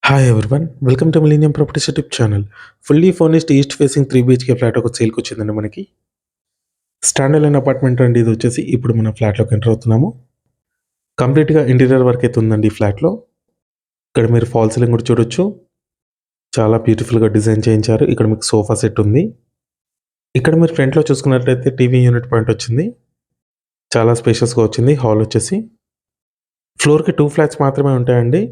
Hi everyone. Welcome to millennium properties YouTube channel. Fully furnished east facing 3 BHK flat ఒక సేల్‌కి వచ్చిందండి మనకి. Stand alone apartment అండి ఇది వచ్చేసి. ఇప్పుడు మనం ఫ్లాట్‌లోకి ఎంటర్ అవుతున్నాము. కంప్లీట్‌గా ఇంటీరియర్ వర్క్ అయితే ఉందండి ఈ ఫ్లాట్‌లో. ఇక్కడ మీరు ఫాల్ సీలింగ్ కూడా చూడొచ్చు. చాలా బ్యూటిఫుల్‌గా డిజైన్ చేయించారు. ఇక్కడ మీకు సోఫా సెట్ ఉంది. ఇక్కడ మీరు ఫ్రంట్‌లో చూసుకున్నట్లయితే టీవీ యూనిట్ పాయింట్ వచ్చింది. చాలా స్పేషియస్‌గా వచ్చింది హాల్ వచ్చేసి. ఫ్లోర్‌కి 2 ఫ్లాట్స్ మాత్రమే ఉంటాయండి.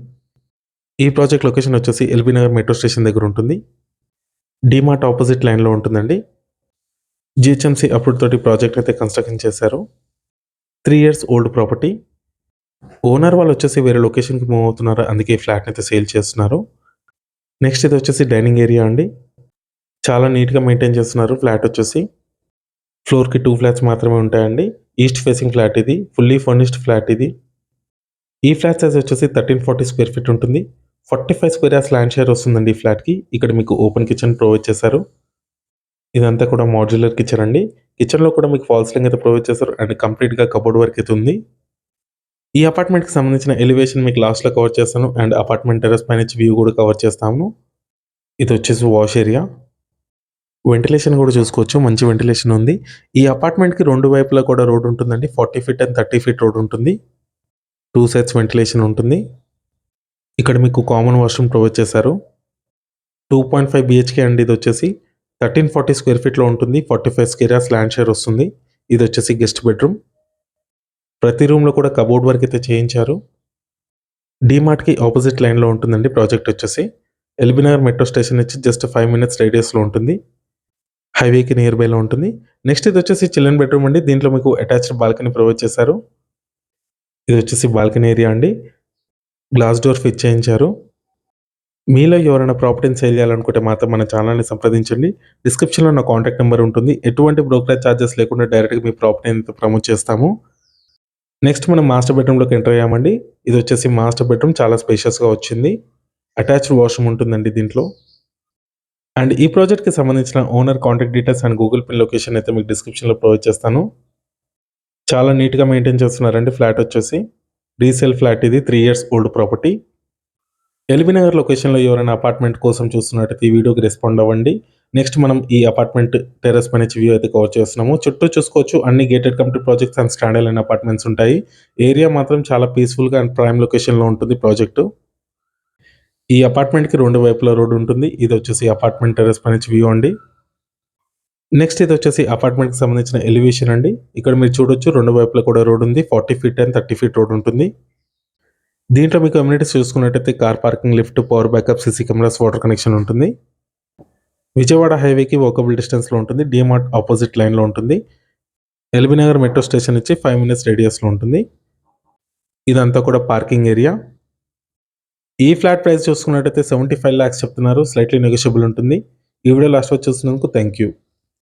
ఈ ప్రాజెక్ట్ లొకేషన్ వచ్చేసి ఎల్బీ నగర్ మెట్రో స్టేషన్ దగ్గర ఉంటుంది. డీమార్ట్ ఆపోజిట్ లైన్‌లో ఉంటుందండి. జీహెచ్ఎంసీ అప్రూవ్ తోటి ప్రాజెక్ట్ అయితే కన్‌స్ట్రక్షన్ చేశారు. 3 ఇయర్స్ ఓల్డ్ ప్రాపర్టీ. ఓనర్ వాళ్ళు వచ్చేసి వేరే లొకేషన్‌కి మూవ్ అవుతున్నారు. అందుకే ఈ ఫ్లాట్‌ని అయితే సేల్ చేస్తున్నారు. నెక్స్ట్ ఇది వచ్చేసి డైనింగ్ ఏరియా అండి. చాలా నీట్‌గా మెయింటైన్ చేస్తున్నారు ఫ్లాట్ వచ్చేసి. ఫ్లోర్‌కి 2 ఫ్లాట్స్ మాత్రమే ఉంటాయండి. ఈస్ట్ ఫేసింగ్ ఫ్లాట్ ఇది. ఫుల్లీ ఫర్నిష్డ్ ఫ్లాట్ ఇది. ఈ ఫ్లాట్ సైజ్ వచ్చేసి 1340 స్క్వేర్ ఫీట్ ఉంటుంది. 45 స్క్వేర్ యార్డ్స్ ల్యాండ్ షేర్ వస్తుందండి ఈ ఫ్లాట్‌కి. ఇక్కడ మీకు ఓపెన్ కిచెన్ ప్రొవైడ్ చేశారు. ఇదంతా కూడా మాడ్యులర్ కిచెన్ అండి. కిచెన్‌లో కూడా మీకు ఫాల్ సీలింగ్ అయితే ప్రొవైడ్ చేశారు అండ్ కంప్లీట్‌గా కబోర్డ్ వర్క్ అయితే ఉంది. ఈ అపార్ట్మెంట్‌కి సంబంధించిన ఎలివేషన్ మీకు లాస్ట్‌లో కవర్ చేస్తాను అండ్ అపార్ట్మెంట్ టెర్రస్ పై నుంచి వ్యూ కూడా కవర్ చేస్తాము. ఇది వచ్చేసి వాష్ ఏరియా. వెంటిలేషన్ కూడా చూసుకోవచ్చు. మంచి వెంటిలేషన్ ఉంది. ఈ అపార్ట్మెంట్‌కి 2 వైపులా కూడా రోడ్ ఉంటుందండి. 40 ఫీట్ అండ్ 30 ఫీట్ రోడ్ ఉంటుంది. 2 సైడ్స్ వెంటిలేషన్ ఉంటుంది. ఇక్కడ మీకు కామన్ వాష్‌రూమ్ ప్రొవైడ్ చేశారు. 2.5 బీహెచ్‌కే అండి ఇది వచ్చేసి. 1340 స్క్వేర్ ఫీట్‌లో ఉంటుంది. 45 స్క్వేర్ యార్డ్స్ ల్యాండ్ షేర్ వస్తుంది. ఇది వచ్చేసి గెస్ట్ బెడ్‌రూమ్. ప్రతి రూమ్‌లో కూడా కబోర్డ్ వర్క్ అయితే చేయించారు. డీమార్ట్‌కి ఆపోజిట్ లైన్‌లో ఉంటుందండి ప్రాజెక్ట్ వచ్చేసి. ఎల్బీ నగర్ మెట్రో స్టేషన్ నుంచి జస్ట్ 5 మినిట్స్ రేడియస్‌లో ఉంటుంది. హైవేకి నియర్ బైలో ఉంటుంది. నెక్స్ట్ ఇది వచ్చేసి చిల్డ్రన్ బెడ్‌రూమ్ అండి. దీంట్లో మీకు అటాచ్డ్ బాల్కనీ ప్రొవైడ్ చేశారు. ఇది వచ్చేసి బాల్కనీ ఏరియా అండి. గ్లాస్ డోర్ ఫిట్ చేయించారు. మీలో ఎవరైనా ప్రాపర్టీని సేల్ చేయాలనుకుంటే మాత్రం మన ఛానల్‌ని సంప్రదించండి. డిస్క్రిప్షన్‌లో నా కాంటాక్ట్ నంబర్ ఉంటుంది. ఎటువంటి బ్రోకరేజ్ చార్జెస్ లేకుండా డైరెక్ట్‌గా మీ ప్రాపర్టీని ప్రమోట్ చేస్తాము. నెక్స్ట్ మనం మాస్టర్ బెడ్‌రూమ్‌లోకి ఎంటర్ అయ్యామండి. ఇది వచ్చేసి మాస్టర్ బెడ్‌రూమ్ చాలా స్పేషియస్‌గా వచ్చింది. అటాచ్డ్ వాష్‌రూమ్ ఉంటుందండి దీంట్లో. అండ్ ఈ ప్రాజెక్ట్‌కి సంబంధించిన owner contact details and Google pin location అయితే మీకు డిస్క్రిప్షన్‌లో ప్రొవైడ్ చేస్తాను. చాలా నీట్‌గా మెయింటైన్ చేస్తున్నారండి ఫ్లాట్ వచ్చేసి. రీసేల్ ఫ్లాట్ ఇది. 3 years old property. LB Nagar లొకేషన్‌లో ఎవరైనా అపార్ట్మెంట్ కోసం చూస్తున్నట్టయితే ఈ వీడియోకి రెస్పాండ్ అవ్వండి. నెక్స్ట్ మనం ఈ అపార్ట్మెంట్ టెర్రస్ పై నుంచి వ్యూ అయితే కవర్ చేస్తున్నాము. చుట్టూ చూసుకోవచ్చు అన్ని gated community projects and stand alone apartments ఉంటాయి. ఏరియా మాత్రం చాలా పీస్‌ఫుల్‌గా అండ్ ప్రైమ్ లొకేషన్‌లో ఉంటుంది ప్రాజెక్టు. ఈ అపార్ట్మెంట్‌కి 2 వైపులా రోడ్ ఉంటుంది. ఇది వచ్చేసి అపార్ట్మెంట్ టెర్రస్ పై నుంచి వ్యూ అండి. నెక్స్ట్ ఇది వచ్చేసి అపార్ట్మెంట్‌కి సంబంధించిన ఎలివేషన్ అండి. ఇక్కడ మీరు చూడొచ్చు 2 వైపులా కూడా రోడ్ ఉంది. 40 ఫీట్ అండ్ 30 ఫీట్ రోడ్ ఉంటుంది. దీంట్లో మీకు అమ్యూనిటీస్ చూసుకున్నట్టయితే car parking, lift, power backup, CC cameras, water connection ఉంటుంది. విజయవాడ హైవేకి వాకబుల్ డిస్టెన్స్‌లో ఉంటుంది. డీమార్ట్ ఆపోజిట్ లైన్‌లో ఉంటుంది. ఎల్బీ నగర్ మెట్రో స్టేషన్ నుంచి 5 మినిట్స్ రేడియస్‌లో ఉంటుంది. ఇదంతా కూడా పార్కింగ్ ఏరియా. ఈ ఫ్లాట్ ప్రైస్ చూసుకున్నట్టయితే 75 లాక్స్ చెప్తున్నారు. స్లైట్లీ నెగోషియబుల్ ఉంటుంది. ఈ వీడియో లాస్ట్ వరకు చూసినందుకు థాంక్ యూ.